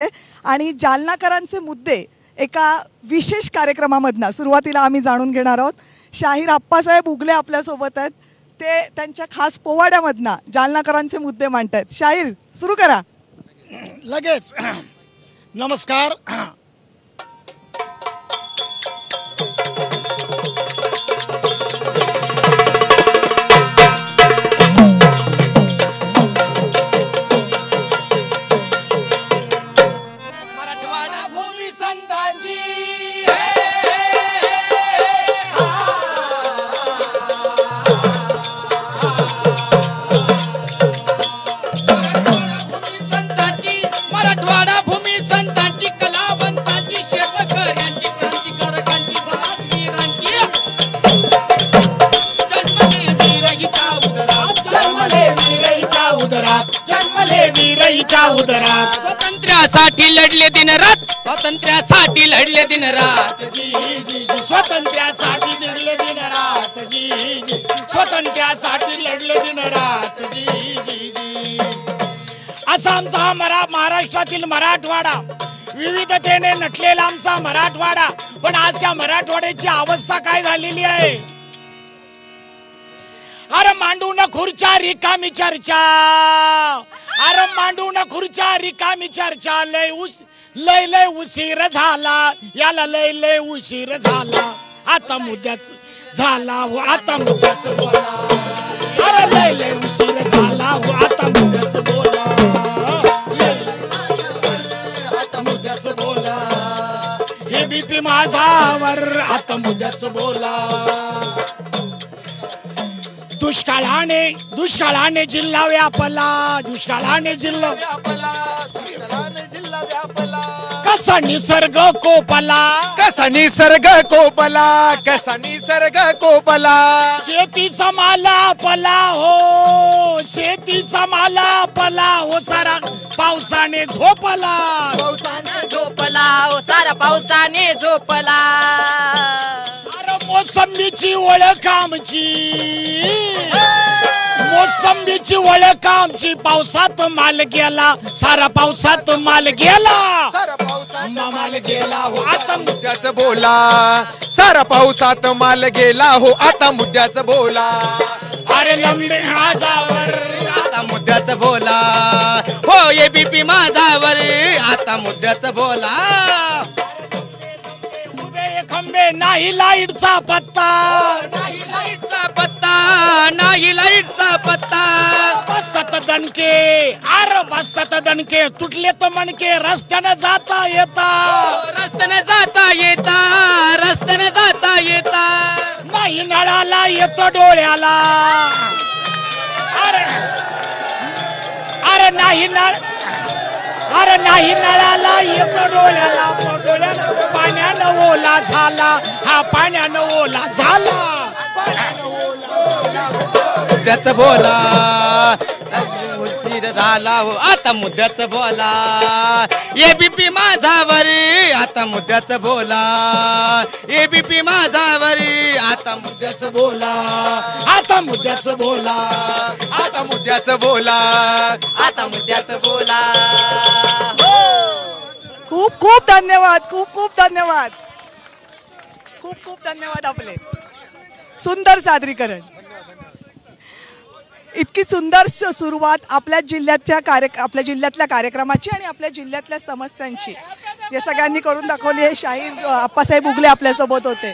आणि जालनाकरांचे मुद्दे एका विशेष कार्यक्रमामधनं सुरुवातीला आम्ही जाणून घेणार आहोत. शाहीर आप्पासाहेब उगले आपल्यासोबत आहेत. ते त्यांच्या खास पोवाड्यामधनं जालनाकरांचे मुद्दे मांडतायत. शाहीर सुरू करा. लगेच. नमस्कार. स्वातंत्र्यासाठी लढले दिन रात, स्वातंत्र्यासाठी लढले दिन रात, स्वातंत्र्यासाठी लढले दिन रात, स्वातंत्र्यासाठी लढले दिन रात. असा आमचा महाराष्ट्रातील मराठवाडा, विविधतेने नटलेला आमचा मराठवाडा. पण आज त्या मराठवाड्याची अवस्था काय झालेली आहे? अरे मांडू न खुर्च्या रिकामी चर्चा, अरे मांडू न खुर्च्या रिकामी चर्चा. लय लय उशीर झाला, याला लय लय उशीर झाला. आता मुद्द्याच झाला हो, आता मुद्द्याच बोला. अरे लय लय उशीर झाला हो, आता मुद्द्याच बोला. आता मुद्द्याच बोला. हे बीपी माझावर, आता मुद्द्याच बोला. दुष्काळाने जिल्हा व्यापला, दुष्काळाने जिल्हा व्यापला. कसा निसर्ग कोपला, कसा निसर्ग कोपला, कसा निसर्ग कोपला. शेतीचा माला पला हो, शेतीचा माला पला हो. सारा पावसाने झोपला, पावसाने झोपला, ओ सारा पावसाने झोपला. मोसंबीची ओळख आमची, मोसंबीची ओळख आमची. पावसात माल गेला, सारा पावसात माल गेला, माल गेला हो. आता मुद्द्याच बोला, सारा पावसात माल गेला हो. आता मुद्द्याच बोला. अरे लंबे हाजावर, आता मुद्द्याच बोला हो. एबीपी माझावर, आता मुद्द्याच बोला. खंबे नाही लाईटचा पत्ता, नाही लाईटचा पत्ता, नाही लाईटचा पत्ता. बसतात दणके, अरे बसतात दणके. तुटले तर मणके, रस्त्याने जाता येता, रस्त्याने जाता येता, रस्त्याने जाता येता. नाही नळाला येतो डोळ्याला. अरे अरे नाही नळ, अरे नाही नळाला येतो डोळ्याला. डोळ्याला पाण्यानं ओला झाला, हा पाण्यानं ओला झाला. मुद्द्याच बोला, उशीर झाला हो. आता मुद्द्याच बोला. एबीपी माझावर, आता मुद्द्याच बोला. एबीपी माझावर, आता मुद्द्याच बोला. आता मुद्द्याच बोला, आता मुद्द्याच बोला. आता मुद्द्याच बोला. खूप खूप धन्यवाद, खूप खूप धन्यवाद, खूप खूप धन्यवाद. आपले सुंदर सादरीकरण, इतकी सुंदर सुरुवात आपल्या जिल्ह्यातल्या कार्यक्रमाची आणि आपल्या जिल्ह्यातल्या समस्यांची या सगळ्यांनी करून दाखवली आहे. शाहीर आप्पासाहेब उगले आपल्यासोबत होते.